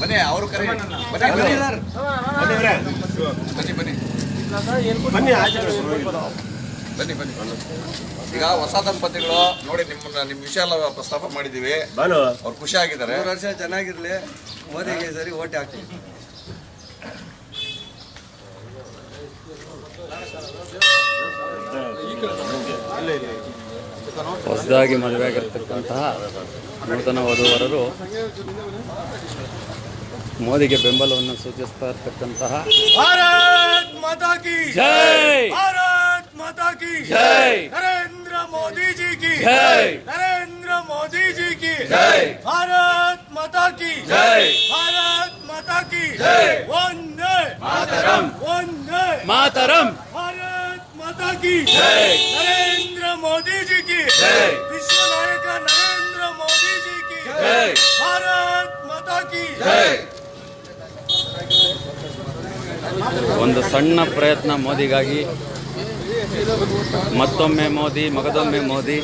ಬನ್ನಿ ಅವರು ಕರೆ ಬನ್ನಿ ಈಗ ಹೊಸ ದಂಪತಿಗಳು ನೋಡಿ ನಿಮ್ಮ ವಿಷಯ ಎಲ್ಲ ಪ್ರಸ್ತಾಪ ಮಾಡಿದ್ದೀವಿ. ಅವ್ರು ಖುಷಿ ಆಗಿದ್ದಾರೆ. 3 ವರ್ಷ ಚೆನ್ನಾಗಿರ್ಲಿ, ಮೋದಿಗೆ ಸರಿ ಓಟ್ ಹಾಕಿ. ಹೊಸದಾಗಿ ಮದುವೆಯಾಗಿರ್ತಕ್ಕಂತಹ ನೂತನ ವಧುವರರು ಮೋದಿಗೆ ಬೆಂಬಲವನ್ನು ಸೂಚಿಸ್ತಾ ಇರ್ತಕ್ಕಂತಹ ಭಾರತ್ ಮಾತಾ ಕಿ ಜೈ, ಭಾರತ್ ಮಾತಾ ಕಿ ಜೈ, ನರೇಂದ್ರ ಮೋದಿ ಜಿ ಕಿ ಜೈ, ನರೇಂದ್ರ ಮೋದಿ ಜಿ ಕಿ ಜೈ, ಭಾರತ್ ಮಾತಾ ಕಿ ಜೈ, ಭಾರತ್ ಮಾತಾ ಕಿ ಜೈ, ವಂದೇ ಮಾತರಂ, ವಂದೇ ಮಾತರಂ, ಭಾರತ್ ಮಾತಾ ಕಿ ಜೈ, ನರೇಂದ್ರ ಮೋದಿ ಜಿ ಕಿ ಜೈ, ವಿಶ್ವ ನಾಯಕ ನರೇಂದ್ರ ಮೋದಿ ಜಿ ಕಿ ಜೈ, ಭಾರತ್ ಮಾತಾ ಕಿ ಜೈ. ಒಂದು ಸಣ್ಣ ಪ್ರಯತ್ನ ಮೋದಿಗಾಗಿ, ಮತ್ತೊಮ್ಮೆ ಮೋದಿ, ಮಗದೊಮ್ಮೆ ಮೋದಿ.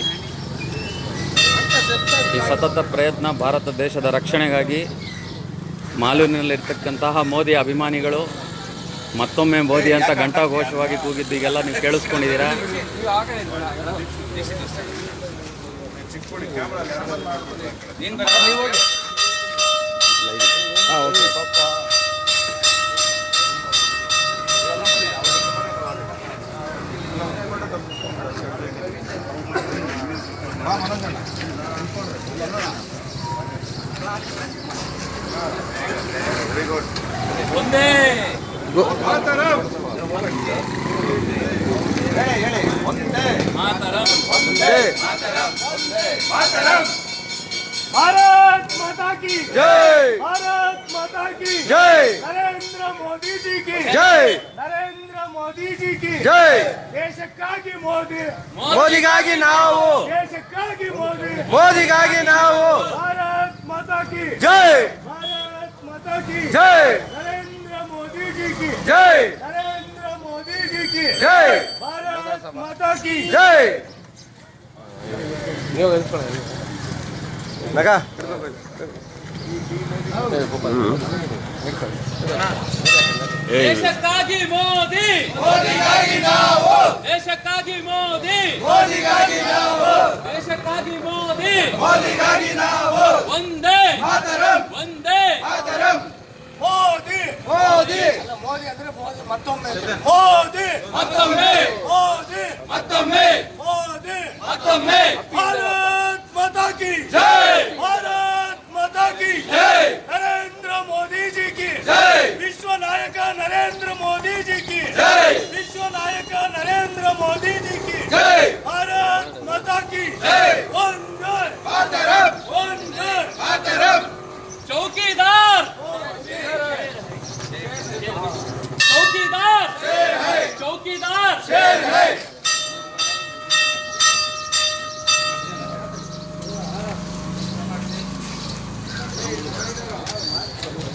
ಈ ಸತತ ಪ್ರಯತ್ನ ಭಾರತ ದೇಶದ ರಕ್ಷಣೆಗಾಗಿ. ಮಾಲೂರಿನಲ್ಲಿರ್ತಕ್ಕಂತಹ ಮೋದಿ ಅಭಿಮಾನಿಗಳು ಮತ್ತೊಮ್ಮೆ ಮೋದಿ ಅಂತ ಘಂಟಾಘೋಷವಾಗಿ ಕೂಗಿದ್ದು ಈಗೆಲ್ಲ ನೀವು ಕೇಳಿಸ್ಕೊಂಡಿದ್ದೀರಾ. ಒಂದೇ ಮಾತರಂ, भारत माता की जय, भारत माता की जय, नरेंद्र मोदी जी की जय, नरेंद्र मोदी जी की जय. ದೇಶಕ್ಕಾಗಿ ಮೋದಿ, ಮೋದಿಗಾಗಿ ನಾವು, ದೇಶಕ್ಕಾಗಿ ಮೋದಿ, ಮೋದಿಗಾಗಿ ನಾವು. ಭಾರತ್ ಮಾತಾ ಕಿ ಜೈ, ಭಾರತ್ ಮಾತಾ ಕಿ ಜೈ, ನರೇಂದ್ರ ಮೋದಿ जी की ಜೈ, नरेंद्र मोदी जी की ಜೈ, भारत माता की ಜೈ. ನಗ ದೇಶಕ್ಕಾಗಿ ಮೋದಿ, ಮೋದಿಗಾಗಿ ನಾವು, ದೇಶಕ್ಕಾಗಿ ಮೋದಿ, ಮೋದಿಗಾಗಿ ನಾವು, ದೇಶಕ್ಕಾಗಿ ಮೋದಿ, ಮೋದಿಗಾಗಿ ನಾವು. ಒಂದೇ ಮಾತರಂ, ಒಂದೇ ಮಾತರಂ. ಮೋದಿ, ಮೋದಿ, ಮೋದಿ ಅಂದ್ರೆ ಮೋದಿ ಮತ್ತೊಮ್ಮೆ, ಮೋದಿ ಮತ್ತೊಮ್ಮೆ, ಮೋದಿ ಮತ್ತೊಮ್ಮೆ, ಮೋದಿ ಮತ್ತೊಮ್ಮೆ. ಭಾರತ್ ಮಾತಾ की ಜೈ, भारत माता की ಜೈ, नरेंद्र मोदी जी की ಜೈ, विश्व नायक नरेंद्र मोदी जी की ಜೈ, विश्व नायक नरेंद्र मोदी जी की ಜೈ, भारत माता की ಜೈ. वंदे ಮಾತರಂ, वंदे ಮಾತರಂ. ಚೌಕಿದಾರ್, ಚೌಕಿದಾರ್, ಚೌಕಿದಾರ್, शेर है.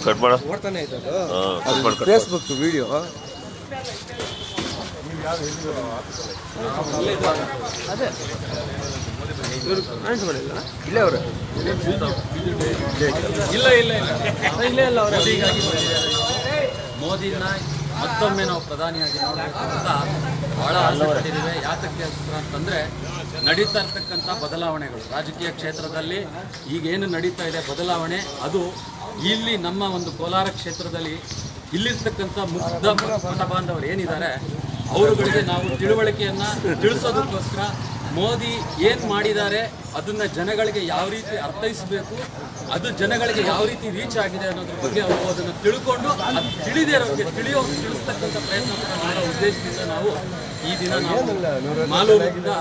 ಕಟ್ ಮಾಡ ಓಡ್ತಾನೆ ಆಯ್ತದು ಫೇಸ್ಬುಕ್ ವಿಡಿಯೋ. ಇಲ್ಲೇ ಅವರು ಮೋದಿನ ಮತ್ತೊಮ್ಮೆ ನಾವು ಪ್ರಧಾನಿಯಾಗಿ ನೋಡಬೇಕು ಅಂತ ಭಾಳ ಆಸೆ ಪಟ್ಟಿದ್ದೀವಿ. ಯಾತಕ್ಕೆ ಅಂತಂದರೆ ನಡೀತಾ ಇರ್ತಕ್ಕಂಥ ಬದಲಾವಣೆಗಳು ರಾಜಕೀಯ ಕ್ಷೇತ್ರದಲ್ಲಿ ಈಗೇನು ನಡೀತಾ ಇದೆ ಬದಲಾವಣೆ, ಅದು ಇಲ್ಲಿ ನಮ್ಮ ಒಂದು ಕೋಲಾರ ಕ್ಷೇತ್ರದಲ್ಲಿ ಇಲ್ಲಿರ್ತಕ್ಕಂಥ ಮುಗ್ಧ ಮತ ಬಾಂಧವರು ಏನಿದ್ದಾರೆ ಅವರುಗಳಿಗೆ ನಾವು ತಿಳುವಳಿಕೆಯನ್ನು ತಿಳಿಸೋದಕ್ಕೋಸ್ಕರ ಮೋದಿ ಏನು ಮಾಡಿದ್ದಾರೆ ಅದನ್ನು ಜನಗಳಿಗೆ ಯಾವ ರೀತಿ ಅರ್ಥೈಸಬೇಕು, ಅದು ಜನಗಳಿಗೆ ಯಾವ ರೀತಿ ರೀಚ್ ಆಗಿದೆ ಅನ್ನೋದ್ರ ಬಗ್ಗೆ ಅವರು ಅದನ್ನು ತಿಳ್ಕೊಂಡು ಅದು ತಿಳಿದೇ ಇರೋರಿಗೆ ತಿಳಿಸ್ತಕ್ಕಂಥ ಪ್ರಯತ್ನ ಮಾಡೋ ಉದ್ದೇಶದಿಂದ ನಾವು ಈ ದಿನ ನಾವು ಮಾಲೂರಿನಿಂದ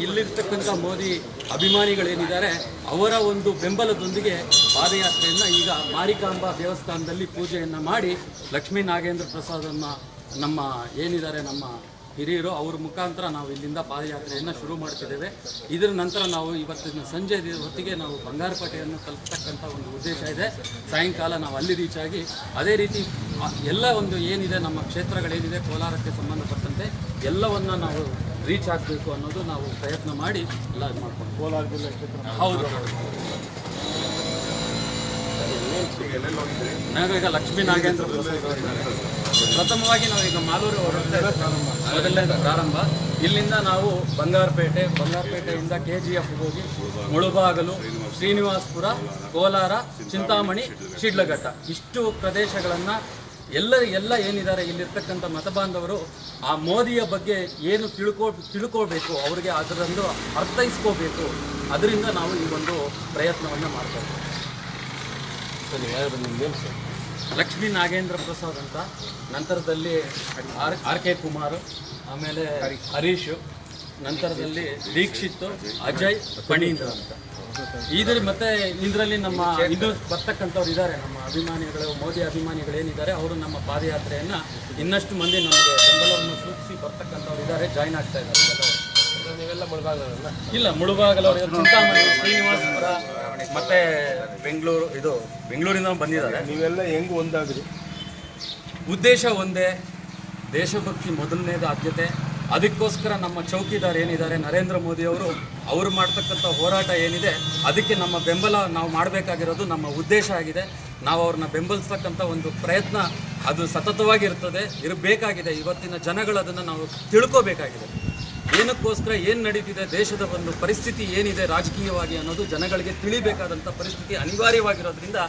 ಇಲ್ಲಿರ್ತಕ್ಕಂಥ ಮೋದಿ ಅಭಿಮಾನಿಗಳೇನಿದ್ದಾರೆ ಅವರ ಒಂದು ಬೆಂಬಲದೊಂದಿಗೆ ಪಾದಯಾತ್ರೆಯನ್ನು ಈಗ ಮಾರಿಕಾಂಬಾ ದೇವಸ್ಥಾನದಲ್ಲಿ ಪೂಜೆಯನ್ನು ಮಾಡಿ ಲಕ್ಷ್ಮೀ ನಾಗೇಂದ್ರ ಪ್ರಸಾದನ್ನು ನಮ್ಮ ಏನಿದ್ದಾರೆ ನಮ್ಮ ಹಿರಿಯರು ಅವ್ರ ಮುಖಾಂತರ ನಾವು ಇಲ್ಲಿಂದ ಪಾದಯಾತ್ರೆಯನ್ನು ಶುರು ಮಾಡ್ತಿದ್ದೇವೆ. ಇದರ ನಂತರ ನಾವು ಇವತ್ತಿನ ಸಂಜೆ ಹೊತ್ತಿಗೆ ನಾವು ಬಂಗಾರಪೇಟೆಯನ್ನು ತಲುಪತಕ್ಕಂಥ ಒಂದು ಉದ್ದೇಶ ಇದೆ. ಸಾಯಂಕಾಲ ನಾವು ಅಲ್ಲಿ ರೀಚ್ ಆಗಿ ಅದೇ ರೀತಿ ಎಲ್ಲ ಒಂದು ಏನಿದೆ ನಮ್ಮ ಕ್ಷೇತ್ರಗಳೇನಿದೆ ಕೋಲಾರಕ್ಕೆ ಸಂಬಂಧಪಟ್ಟಂತೆ ಎಲ್ಲವನ್ನ ನಾವು ರೀಚ್ ಆಗಬೇಕು ಅನ್ನೋದು ನಾವು ಪ್ರಯತ್ನ ಮಾಡಿ ಎಲ್ಲ ಇದು ಮಾಡ್ಕೊಂಡು ಕೋಲಾರ ಜಿಲ್ಲೆ ಕ್ಷೇತ್ರ ಹೌದು. ನಾವೀಗ ಲಕ್ಷ್ಮೀ ನಾಗೇಂದ್ರ ಪ್ರಸಾದ್ ಅವರಿದ್ದಾರೆ. ಪ್ರಥಮವಾಗಿ ನಾವೀಗ ಮಾಲೂರು ಮೊದಲನೇ ಪ್ರಾರಂಭ. ಇಲ್ಲಿಂದ ನಾವು ಬಂಗಾರಪೇಟೆಯಿಂದ KGF ಹೋಗಿ ಮುಳುಬಾಗಲು, ಶ್ರೀನಿವಾಸಪುರ, ಕೋಲಾರ, ಚಿಂತಾಮಣಿ, ಶಿಡ್ಲಘಟ್ಟ ಇಷ್ಟು ಪ್ರದೇಶಗಳನ್ನು ಎಲ್ಲ ಏನಿದ್ದಾರೆ ಇಲ್ಲಿರ್ತಕ್ಕಂಥ ಮತಬಾಂಧವರು ಆ ಮೋದಿಯ ಬಗ್ಗೆ ಏನು ತಿಳ್ಕೋಬೇಕು, ಅವರಿಗೆ ಅದರೊಂದು ಅರ್ಥೈಸ್ಕೋಬೇಕು. ಅದರಿಂದ ನಾವು ಈ ಒಂದು ಪ್ರಯತ್ನವನ್ನು ಮಾಡ್ತಾ ಇದ್ದೀವಿ. ಲಕ್ಷ್ಮೀ ನಾಗೇಂದ್ರ ಪ್ರಸಾದ್ ಅಂತ, ನಂತರದಲ್ಲಿ RK ಕುಮಾರ್, ಆಮೇಲೆ ಹರೀಶ್, ನಂತರದಲ್ಲಿ ದೀಕ್ಷಿತ್, ಅಜಯ್, ಫಣೀಂದ್ರ ಅಂತ. ಮತ್ತೆ ಇದರಲ್ಲಿ ನಮ್ಮ ಇನ್ನೂ ಬರ್ತಕ್ಕಂಥವ್ರು ಇದ್ದಾರೆ, ನಮ್ಮ ಅಭಿಮಾನಿಗಳು, ಮೋದಿ ಅಭಿಮಾನಿಗಳೇನಿದ್ದಾರೆ ಅವರು ನಮ್ಮ ಪಾದಯಾತ್ರೆಯನ್ನು ಇನ್ನಷ್ಟು ಮಂದಿ ನಮಗೆ ಬೆಂಬಲವನ್ನು ಸೂಚಿಸಿ ಬರ್ತಕ್ಕಂಥವ್ರು ಇದ್ದಾರೆ, ಜಾಯ್ನ್ ಆಗ್ತಾ ಇದ್ದಾರೆ. ನೀವೆಲ್ಲ ಇಲ್ಲ, ಮುಳುಬಾಗಲವರು, ಚಿಂತಾಮಣಿ, ಶ್ರೀನಿವಾಸಪುರ ಮತ್ತೆ ಬೆಂಗಳೂರಿಂದ ಬಂದಿದ್ದಾರೆ. ನೀವೆಲ್ಲ ಹೆಂಗ್ ಒಂದಾಗ್ರಿ? ಉದ್ದೇಶ ಒಂದೇ, ದೇಶಭಕ್ತಿ ಮೊದಲನೇದು ಆದ್ಯತೆ. ಅದಕ್ಕೋಸ್ಕರ ನಮ್ಮ ಚೌಕಿದಾರ್ ಏನಿದ್ದಾರೆ ನರೇಂದ್ರ ಮೋದಿ ಅವರು ಮಾಡ್ತಕ್ಕಂಥ ಹೋರಾಟ ಏನಿದೆ ಅದಕ್ಕೆ ನಮ್ಮ ಬೆಂಬಲ ನಾವು ಮಾಡಬೇಕಾಗಿರೋದು ನಮ್ಮ ಉದ್ದೇಶ ಆಗಿದೆ. ನಾವು ಅವ್ರನ್ನ ಬೆಂಬಲಿಸ್ತಕ್ಕಂಥ ಒಂದು ಪ್ರಯತ್ನ ಅದು ಸತತವಾಗಿರ್ತದೆ, ಇರಬೇಕಾಗಿದೆ. ಇವತ್ತಿನ ಜನಗಳು ಅದನ್ನು ನಾವು ತಿಳ್ಕೋಬೇಕಾಗಿದೆ. ಏನಕ್ಕೋಸ್ಕರ ಏನು ನಡೀತಿದೆ, ದೇಶದ ಒಂದು ಪರಿಸ್ಥಿತಿ ಏನಿದೆ ರಾಜಕೀಯವಾಗಿ ಅನ್ನೋದು ಜನಗಳಿಗೆ ತಿಳಿಬೇಕಾದಂಥ ಪರಿಸ್ಥಿತಿ ಅನಿವಾರ್ಯವಾಗಿರೋದ್ರಿಂದ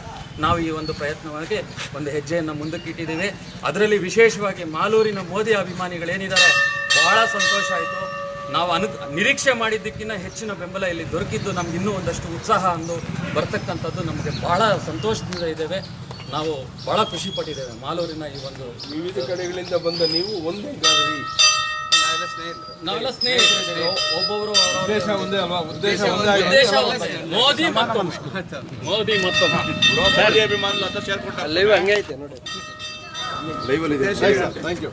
ನಾವು ಈ ಒಂದು ಪ್ರಯತ್ನವಾಗಿ ಒಂದು ಹೆಜ್ಜೆಯನ್ನು ಮುಂದಕ್ಕಿಟ್ಟಿದ್ದೇವೆ. ಅದರಲ್ಲಿ ವಿಶೇಷವಾಗಿ ಮಾಲೂರಿನ ಮೋದಿ ಅಭಿಮಾನಿಗಳೇನಿದ್ದಾರೆ ಬಹಳ ಸಂತೋಷ ಆಯಿತು. ನಾವು ನಿರೀಕ್ಷೆ ಮಾಡಿದ್ದಕ್ಕಿಂತ ಹೆಚ್ಚಿನ ಬೆಂಬಲ ಇಲ್ಲಿ ದೊರಕಿದ್ದು ನಮ್ಗೆ ಇನ್ನೂ ಒಂದಷ್ಟು ಉತ್ಸಾಹ ಅಂದು ಬರ್ತಕ್ಕಂಥದ್ದು ನಮಗೆ ಬಹಳ ಸಂತೋಷದಿಂದ ಇದ್ದೇವೆ. ನಾವು ಭಾಳ ಖುಷಿ ಪಟ್ಟಿದ್ದೇವೆ ಮಾಲೂರಿನ ಈ ಒಂದು ವಿವಿಧ ಕಡೆಗಳಿಂದ ಬಂದ ನೀವು ಒಂದೇಗಾದ್ರಿ? ನಾವೆಲ್ಲ ಸ್ನೇಹಿತರು, ಒಬ್ಬೊಬ್ಬರು ಉದ್ದೇಶ ಒಂದೇ ಅಲ್ವಾ? ಉದ್ದೇಶ ಮೋದಿ ಮತ್ತೊಮ್ಮೆ ಅಭಿಮಾನ ಸೇರ್ಕೊಂಡ ಲೈವ್ ಹಂಗೆ ಐತೆ ನೋಡಿ. ಲೈವ್ ಅಲ್ಲಿ ಥ್ಯಾಂಕ್ ಯು.